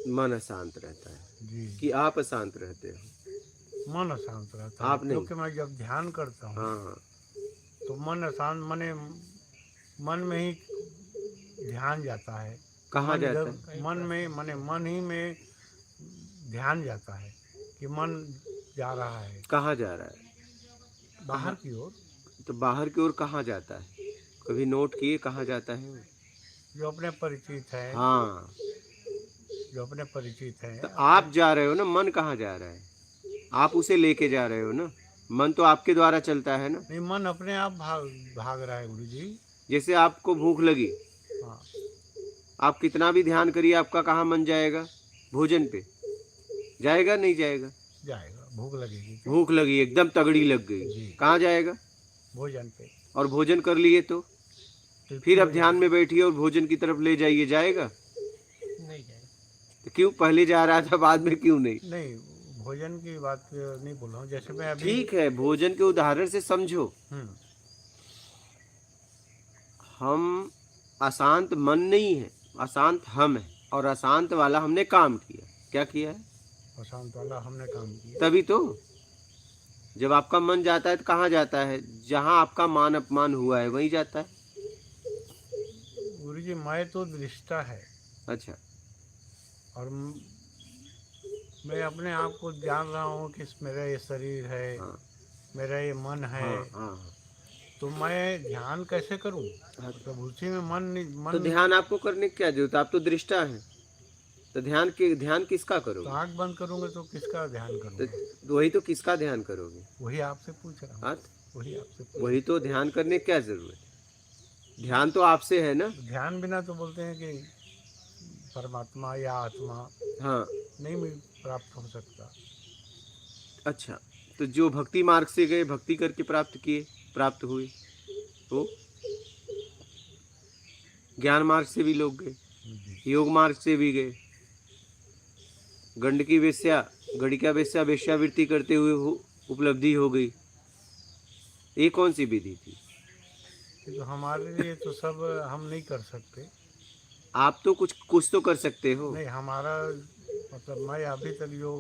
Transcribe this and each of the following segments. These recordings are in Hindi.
मन अशांत रहता है जी। कि आप अशांत रहते हो? मन अशांत रहता है आप नहीं। क्योंकि मैं जब ध्यान करता हूँ हाँ, तो मन अशांत मने मन में ही ध्यान जाता है। कहाँ मन जाता है? इधर मन में मने मन ही में ध्यान जाता है कि मन जा रहा है कहाँ जा रहा है? बाहर की ओर। तो बाहर की ओर कहाँ जाता है? कभी नोट किए कहाँ जाता है वो? जो अपने परिचित है, हाँ, जो अपने परिचित है तो अपने। आप जा रहे हो ना, मन कहाँ जा रहा है? आप उसे लेके जा रहे हो ना। मन तो आपके द्वारा चलता है ना। नहीं, मन अपने आप भाग भाग रहा है गुरु जी। जैसे आपको भूख लगी, हाँ, आप कितना भी ध्यान करिए, आपका कहाँ मन जाएगा? भोजन पे जाएगा, नहीं जाएगा? जाएगा, भूख लगेगी तो। भूख लगी, एकदम तगड़ी लग गई, जी। कहाँ जाएगा? भोजन पे। और भोजन कर लिए तो फिर तृप्ति अब हो ध्यान जाएगी। में बैठिए और भोजन की तरफ ले जाइए, जाएगा? नहीं जाएगा। तो क्यों पहले जा रहा था, बाद में क्यों नहीं? नहीं, भोजन की बात नहीं बोल रहा हूँ, जैसे मैं अभी। ठीक है, भोजन के उदाहरण से समझो। हम्म। हम अशांत मन नहीं है, अशांत हम है, और अशांत वाला हमने काम किया। क्या किया है? अशांत वाला हमने काम किया। तभी तो जब आपका मन जाता है तो कहाँ जाता है? जहाँ आपका मान अपमान हुआ है वहीं जाता है। गुरु जी, मैं तो दृष्टा है अच्छा। और मैं अपने आप को जान रहा हूँ कि मेरा ये शरीर है, हाँ मेरा ये मन है। हाँ हाँ। तो मैं ध्यान कैसे करूँ? हाँ, मतलब उसी में मन तो मन। ध्यान आपको करने की क्या जरूरत है? आप तो दृष्टा हैं, तो ध्यान किसका तो करोगे? आँख बंद करूँगा तो किसका ध्यान करूँगा? तो वही तो, किसका ध्यान करोगे? वही आपसे पूछ रहा हूँ। हाँ, वही आपसे पूछ। वही तो, ध्यान करने की क्या जरूरत है? ध्यान तो आपसे है ना। ध्यान बिना तो बोलते हैं कि परमात्मा या आत्मा हाँ। नहीं मिल प्राप्त हो सकता। अच्छा, तो जो भक्ति मार्ग से गए, भक्ति करके प्राप्त किए, प्राप्त हुए, तो ज्ञान मार्ग से भी लोग गए, जी। योग मार्ग से भी गए। गंडकी वेश्या, गणिका वेश्या वेश्यावृत्ति करते हुए उपलब्धि हो गई। ये कौन सी विधि थी? ये तो हमारे लिए तो सब हम नहीं कर सकते। आप तो कुछ कुछ तो कर सकते हो। नहीं, हमारा मतलब मैं अभी तक जो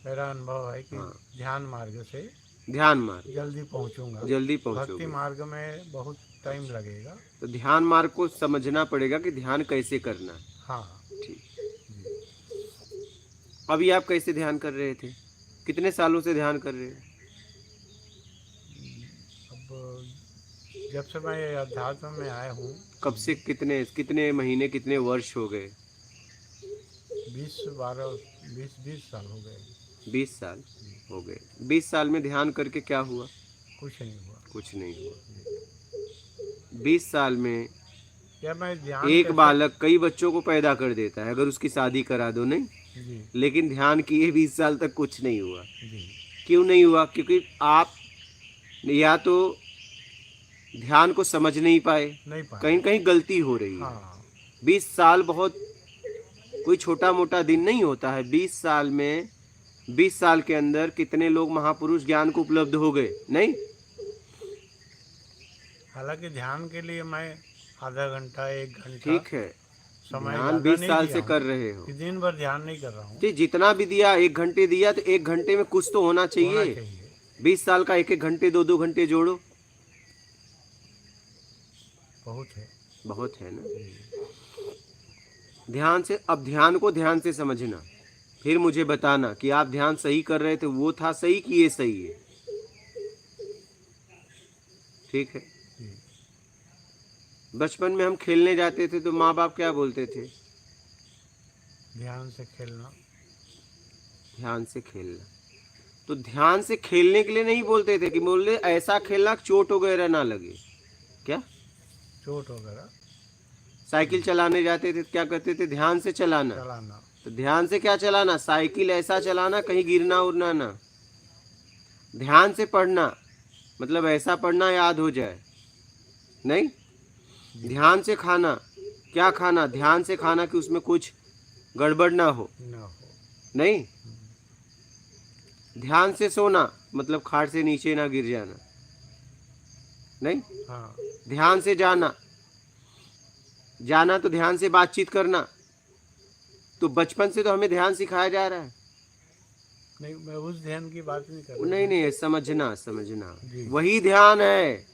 मेरा अनुभव है कि हाँ, ध्यान मार्ग से ध्यान मार्ग जल्दी पहुंचूंगा। जल्दी भक्ति पहुंचोगे। मार्ग में बहुत टाइम लगेगा। तो ध्यान मार्ग को समझना पड़ेगा कि ध्यान कैसे करना है। हाँ। ठीक। जी। अभी आप कैसे ध्यान कर रहे थे? कितने सालों से ध्यान कर रहे हो? अब जब से मैं ये अध्यात्म में आया हूँ। कब से? कितने कितने महीने, कितने वर्ष हो गए? 20 साल हो गए। 20 साल हो गए। 20 साल में ध्यान करके क्या हुआ? कुछ नहीं हुआ। कुछ नहीं हुआ। 20 साल में क्या मैं ध्यान एक कैसे? बालक कई बच्चों को पैदा कर देता है अगर उसकी शादी करा दो, नहीं? जी। लेकिन ध्यान किए 20 साल तक कुछ नहीं हुआ। जी। क्यों नहीं हुआ? क्योंकि आप या तो ध्यान को समझ नहीं पाए, नहीं पाए। कहीं कहीं गलती हो रही है। हाँ। 20 साल बहुत कोई छोटा मोटा दिन नहीं होता है। 20 साल में, 20 साल के अंदर कितने लोग महापुरुष ज्ञान को उपलब्ध हो गए, नहीं? हालांकि ध्यान के लिए मैं आधा घंटा 1 घंटा ठीक है, समय ध्यान ज़्यादा 20 नहीं साल दिया से हूँ कर रहे हो। कि दिन भर ध्यान नहीं कर रहा हूँ। जी, जितना भी दिया, 1 घंटे दिया तो 1 घंटे में कुछ तो होना होना चाहिए। चाहिए। 20 साल का 1-1 घंटे, 2-2 घंटे जोड़ो, बहुत है। बहुत है ना। जी। ध्यान से, अब ध्यान को ध्यान से समझना, फिर मुझे बताना कि आप ध्यान सही कर रहे थे, वो था सही कि ये सही है। ठीक है। जी। बचपन में हम खेलने जाते थे तो माँ बाप क्या बोलते थे? ध्यान से खेलना। ध्यान से खेलना। तो ध्यान से खेलने के लिए नहीं बोलते थे कि बोले ऐसा खेलना चोट वगैरह ना लगे। क्या? चोट वगैरह। साइकिल चलाने जाते थे तो क्या कहते थे? ध्यान से चलाना। चलाना। तो ध्यान से क्या चलाना? साइकिल ऐसा चलाना कहीं गिरना उड़ना ना। ध्यान से पढ़ना मतलब ऐसा पढ़ना याद हो जाए, नहीं? ध्यान से खाना, क्या खाना? ध्यान से खाना कि उसमें कुछ गड़बड़ ना हो, ना हो। नहीं? ध्यान से सोना मतलब खाट से नीचे ना गिर जाना, नहीं? हाँ। ध्यान से जाना, जाना तो ध्यान से बातचीत करना। तो बचपन से तो हमें ध्यान सिखाया जा रहा है। नहीं, मैं उस ध्यान की बात नहीं कर रहा। नहीं नहीं, समझना समझना, जी। वही ध्यान है,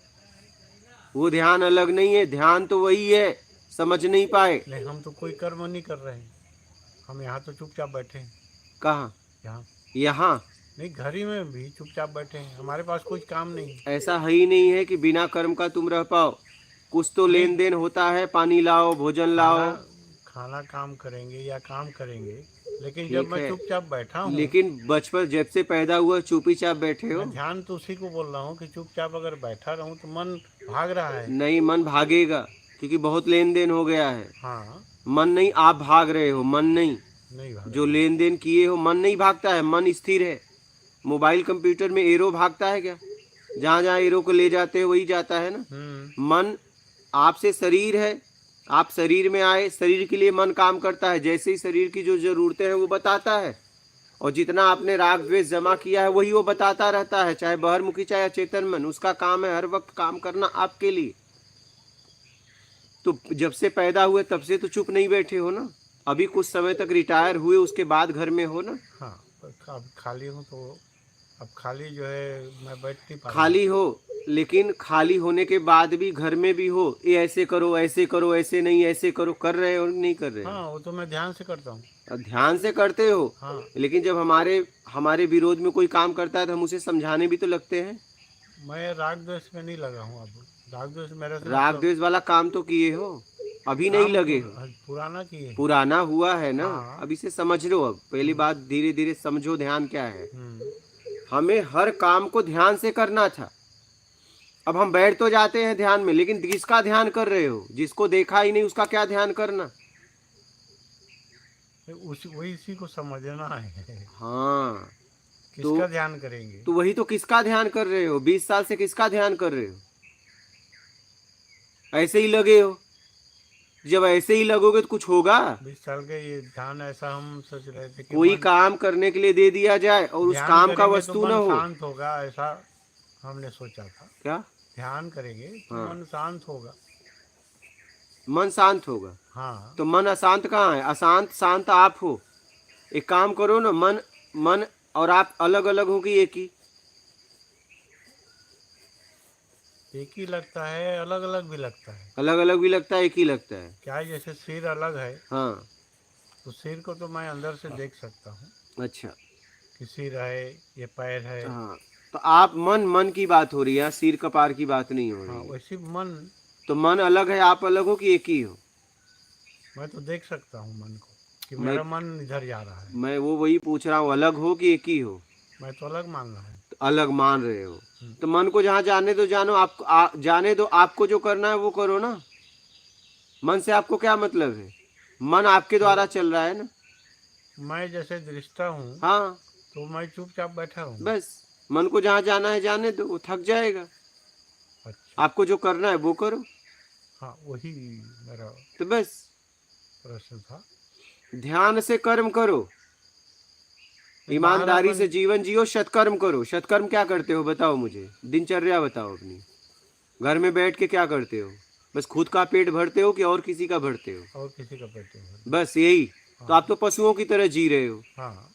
वो ध्यान अलग नहीं है, ध्यान तो वही है, समझ नहीं पाए। नहीं, हम तो कोई कर्म नहीं कर रहे हैं, हम यहाँ तो चुपचाप बैठे हैं। कहाँ? यहाँ यहाँ नहीं, घर ही में भी चुपचाप बैठे हैं, हमारे पास कुछ काम नहीं है। ऐसा है ही नहीं है कि बिना कर्म का तुम रह पाओ, कुछ तो नहीं, लेन देन होता है, पानी लाओ, भोजन खाना लाओ। खाना काम करेंगे या काम करेंगे, लेकिन जब ठीक मैं है, चुपचाप बैठा हूँ। लेकिन बचपन जब से पैदा हुआ चुपी चाप बैठे हो। मैं ध्यान तो उसी को बोल रहा हूँ कि चुपचाप अगर बैठा रहूँ तो मन भाग रहा है। नहीं, मन भागेगा, क्योंकि बहुत लेन देन हो गया है। हाँ, मन नहीं, आप भाग रहे हो, मन नहीं। नहीं भाग जो रहा। लेन देन किए हो, मन नहीं भागता है, मन स्थिर है। मोबाइल कंप्यूटर में एरो भागता है क्या? जहाँ जहाँ एरो को ले जाते हो वही जाता है ना। मन आपसे शरीर है, आप शरीर में आए, शरीर के लिए मन काम करता है, जैसे ही शरीर की जो जरूरतें हैं वो बताता है, और जितना आपने राग द्वेष जमा किया है वही वो बताता रहता है, चाहे बहिर्मुखी चाहे अचेतन मन, उसका काम है हर वक्त काम करना आपके लिए। तो जब से पैदा हुए तब से तो चुप नहीं बैठे हो ना, अभी कुछ समय तक रिटायर हुए उसके बाद घर में हो ना। हाँ, अब खाली हूँ तो अब खाली जो है मैं बैठ नहीं पा रहा। खाली हो, लेकिन खाली होने के बाद भी घर में भी हो, ये ऐसे करो ऐसे करो, ऐसे नहीं ऐसे करो, कर रहे हो नहीं कर रहे हो? हाँ, वो तो मैं ध्यान से करता हूँ। अब ध्यान से करते हो। हाँ, लेकिन जब हमारे विरोध में कोई काम करता है तो हम उसे समझाने भी तो लगते हैं। मैं राग द्वेष में नहीं लगा हूँ। अब राग द्वेष मेरे से राग द्वेष वाला काम तो किए हो, अभी नहीं काम लगे हो, पुराना किए हैं। पुराना हुआ है ना। हाँ। अब इसे समझ लो, अब पहली बात धीरे धीरे समझो ध्यान क्या है। हम्म, हमें हर काम को ध्यान से करना था। अब हम बैठ तो जाते हैं ध्यान में, लेकिन किसका ध्यान कर रहे हो? जिसको देखा ही नहीं उसका क्या ध्यान करना? वही इसी को समझना है। हाँ, किसका ध्यान करेंगे? तो वही तो, किसका ध्यान कर रहे हो? 20 साल से किसका ध्यान कर रहे हो? ऐसे ही लगे हो। जब ऐसे ही लगोगे तो कुछ होगा? 20 साल के ये ध्यान ऐसा हम सोच रहे थे कि कोई काम करने के लिए दे दिया जाए और उस ध्यान काम का करेंगे वस्तु तो न मन हो। शांत होगा, ऐसा हमने सोचा था। क्या? ध्यान करेंगे तो हाँ। मन शांत होगा। मन शांत होगा। हाँ, तो मन अशांत कहाँ है? अशांत शांत आप हो। एक काम करो ना, मन मन और आप अलग अलग हो कि एक ही? एक ही लगता है, अलग अलग भी लगता है। अलग अलग भी लगता है, एक ही लगता है। क्या है, जैसे सिर अलग है हाँ, तो सिर को तो मैं अंदर से देख सकता हूँ अच्छा। कि सिर है, ये पैर है। हाँ, तो आप मन की बात हो रही है, सिर कपार की बात नहीं हो हाँ, रही है। वैसे मन तो मन अलग है, आप अलग हो कि एक ही हो? मैं तो देख सकता हूँ मन को कि मैं मेरा मन इधर जा रहा है। मैं वही पूछ रहा हूँ, अलग हो कि एक ही हो? मैं तो अलग मान रहा हूँ। तो अलग मान रहे हो, तो मन को जहाँ जाने दो जानो, जाने दो, आपको जो करना है वो करो ना। मन से आपको क्या मतलब है? मन आपके द्वारा चल रहा है ना। मैं जैसे दृष्टा हूँ हाँ, तो मैं चुपचाप बैठा हूँ। बस मन को जहाँ जाना है जाने दो, वो थक जाएगा। अच्छा, आपको जो करना है वो करो, हाँ, वही मेरा तो बस प्रश्न था। ध्यान से कर्म करो, ईमानदारी से जीवन जियो, सत्कर्म करो। सत्कर्म क्या करते हो बताओ मुझे, दिनचर्या बताओ अपनी। घर में बैठ के क्या करते हो? बस खुद का पेट भरते हो कि और किसी का भरते हो? और किसी का पेट भर। बस यही। तो आप तो पशुओं की तरह जी रहे हो। हाँ,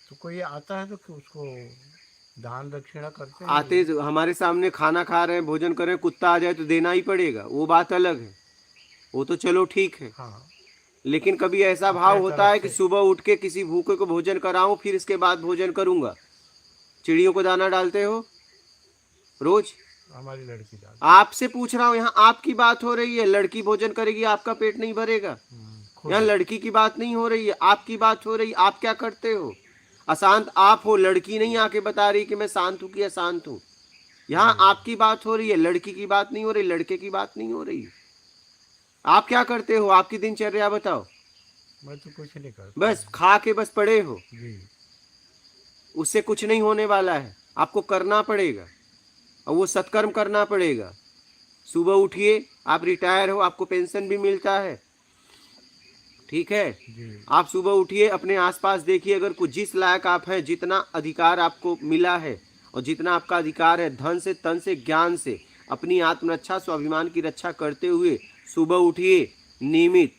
तो कोई आता है तो उसको दान दक्षिणा करते हैं। आते हमारे सामने खाना खा रहे हैं, भोजन कर रहे हैं, कुत्ता आ जाए तो देना ही पड़ेगा, वो बात अलग है, वो तो चलो ठीक है। हाँ, लेकिन कभी ऐसा भाव होता है कि सुबह उठ के किसी भूखे को भोजन कराऊं, फिर इसके बाद भोजन करूंगा? चिड़ियों को दाना डालते हो रोज? हमारी लड़की डाल। आपसे पूछ रहा हूँ, यहाँ आपकी बात हो रही है। लड़की भोजन करेगी, आपका पेट नहीं भरेगा। यहाँ लड़की की बात नहीं हो रही है, आपकी बात हो रही है। आप क्या करते हो? अशांत आप हो, लड़की नहीं आके बता रही कि मैं शांत हूँ कि अशांत हूँ। यहाँ आपकी बात हो रही है, लड़की की बात नहीं हो रही, लड़के की बात नहीं हो रही। आप क्या करते हो? आपकी दिनचर्या बताओ। मैं तो कुछ नहीं करता, बस खा के बस पड़े हो। जी। उससे कुछ नहीं होने वाला है, आपको करना पड़ेगा, और वो सत्कर्म करना पड़ेगा। सुबह उठिए, आप रिटायर हो, आपको पेंशन भी मिलता है, ठीक है जी। आप सुबह उठिए, अपने आसपास देखिए, अगर कुछ जिस लायक आप हैं, जितना अधिकार आपको मिला है और जितना आपका अधिकार है, धन से, तन से, ज्ञान से, अपनी आत्मरक्षा, स्वाभिमान की रक्षा करते हुए सुबह उठिए, नियमित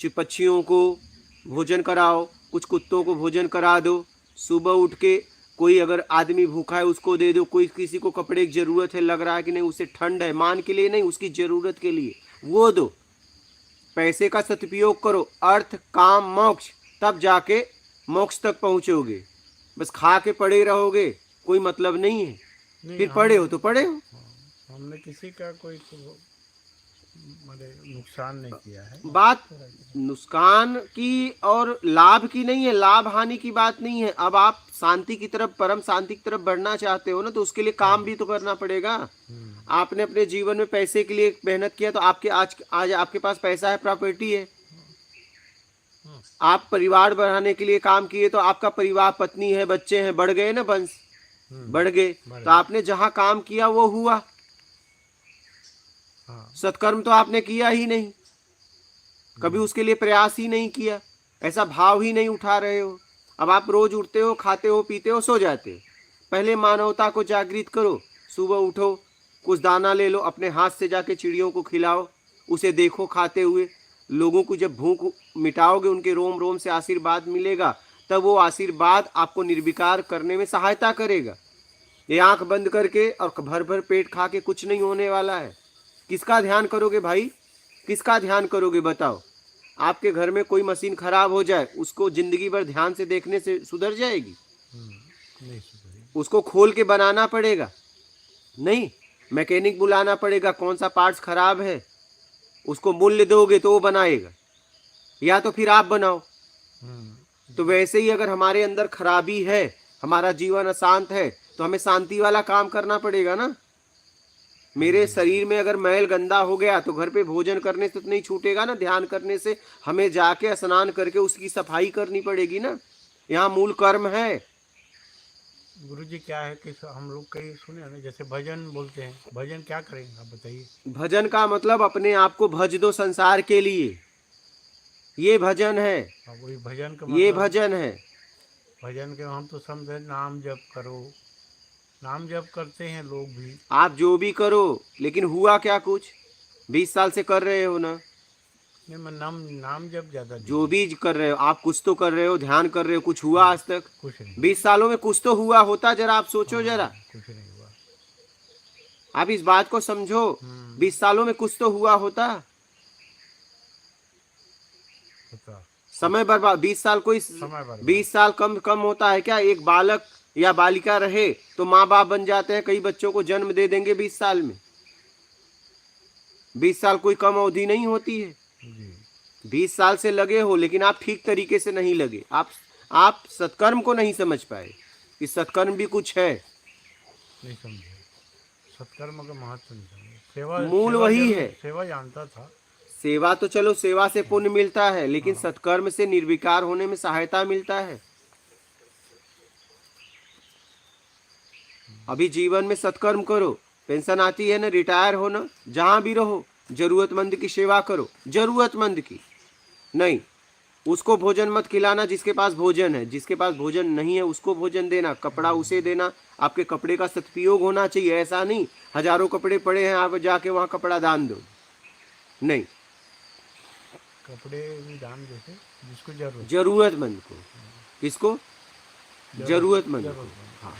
पक्षियों को भोजन कराओ, कुछ कुत्तों को भोजन करा दो, सुबह उठ के कोई अगर आदमी भूखा है उसको दे दो, कोई किसी को कपड़े की ज़रूरत है, लग रहा है कि नहीं उसे ठंड है, मान के लिए नहीं, उसकी ज़रूरत के लिए वो दो। पैसे का सदुपयोग करो, अर्थ काम मोक्ष, तब जाके मोक्ष तक पहुँचोगे। बस खा के पड़े रहोगे कोई मतलब नहीं है। नहीं, फिर पड़े हो तो पड़े हो। हमने किसी का कोई नुकसान नहीं किया है। बात नुकसान की और लाभ की नहीं है, लाभ हानि की बात नहीं है। अब आप शांति की तरफ, परम शांति की तरफ बढ़ना चाहते हो ना, तो उसके लिए काम भी तो करना पड़ेगा। आपने अपने जीवन में पैसे के लिए मेहनत किया तो आपके आज आपके पास पैसा है, प्रॉपर्टी है। आप परिवार बढ़ाने के लिए काम किए तो आपका परिवार, पत्नी है, बच्चे हैं, बढ़ गए ना, वंश बढ़ गए। तो आपने जहां काम किया वो हुआ। सत्कर्म तो आपने किया ही नहीं, कभी उसके लिए प्रयास ही नहीं किया, ऐसा भाव ही नहीं उठा रहे हो। अब आप रोज उठते हो, खाते हो, पीते हो, सो जाते हो। पहले मानवता को जागृत करो, सुबह उठो, कुछ दाना ले लो, अपने हाथ से जाके चिड़ियों को खिलाओ, उसे देखो खाते हुए। लोगों को जब भूख मिटाओगे, उनके रोम रोम से आशीर्वाद मिलेगा, तब वो आशीर्वाद आपको निर्विकार करने में सहायता करेगा। ये आंख बंद करके और भर भर पेट खा के कुछ नहीं होने वाला है। किसका ध्यान करोगे भाई, किसका ध्यान करोगे बताओ। आपके घर में कोई मशीन खराब हो जाए, उसको जिंदगी भर ध्यान से देखने से सुधर जाएगी? नहीं सुधरेगी। उसको खोल के बनाना पड़ेगा, नहीं मैकेनिक बुलाना पड़ेगा, कौन सा पार्ट्स खराब है, उसको मूल्य दोगे तो वो बनाएगा, या तो फिर आप बनाओ। तो वैसे ही अगर हमारे अंदर खराबी है, हमारा जीवन अशांत है, तो हमें शांति वाला काम करना पड़ेगा ना। मेरे शरीर में अगर मैल गंदा हो गया तो घर पे भोजन करने से तो नहीं छूटेगा ना, ध्यान करने से हमें जाके स्नान करके उसकी सफाई करनी पड़ेगी ना। यहाँ मूल कर्म है। गुरुजी क्या है कि हम लोग कई सुने ना, जैसे भजन बोलते हैं, भजन क्या करेंगे आप बताइए। भजन का मतलब अपने आप को भज दो संसार के लिए, ये भजन है। वही भजन का ये मतलब, भजन है। भजन के हम तो समझे नाम जप करो, नाम जप करते हैं लोग भी। आप जो भी करो, लेकिन हुआ क्या कुछ? 20 साल से कर रहे हो ना। नहीं, मैं नाम जप ज्यादा नहीं। जो भी कर रहे हो आप, कुछ तो कर रहे हो, ध्यान कर रहे हो, कुछ हुआ आज तक? कुछ नहीं। 20 सालों में कुछ तो हुआ होता, जरा आप सोचो जरा। कुछ नहीं हुआ। आप इस बात को समझो, 20 सालों में कुछ तो हुआ होता। समय बर्बाद। 20 साल कोई, 20 साल कम कम होता है क्या? एक बालक या बालिका रहे तो माँ बाप बन जाते हैं, कई बच्चों को जन्म दे देंगे 20 साल में। 20 साल कोई कम अवधि नहीं होती है। 20 साल से लगे हो, लेकिन आप ठीक तरीके से नहीं लगे। आप सत्कर्म को नहीं समझ पाए कि सत्कर्म भी कुछ है। नहीं समझे, सत्कर्म का महत्व नहीं समझे। सेवा मूल वही है। सेवा जानता था। सेवा तो चलो, सेवा से पुण्य मिलता है, लेकिन सत्कर्म से निर्विकार होने में सहायता मिलता है। अभी जीवन में सत्कर्म करो, पेंशन आती है ना, रिटायर हो ना, जहां भी रहो जरूरतमंद की सेवा करो। जरूरतमंद की नहीं, उसको भोजन मत खिलाना जिसके पास भोजन है, जिसके पास भोजन नहीं है उसको भोजन देना, कपड़ा उसे देना। आपके कपड़े का सदुपयोग होना चाहिए, ऐसा नहीं हजारों कपड़े पड़े हैं आप जाके वहां कपड़ा दान दो, नहीं। कपड़े भी दान जैसे जिसको जरूरत, जरूरतमंद को, किसको? जरूरतमंद को। हाँ।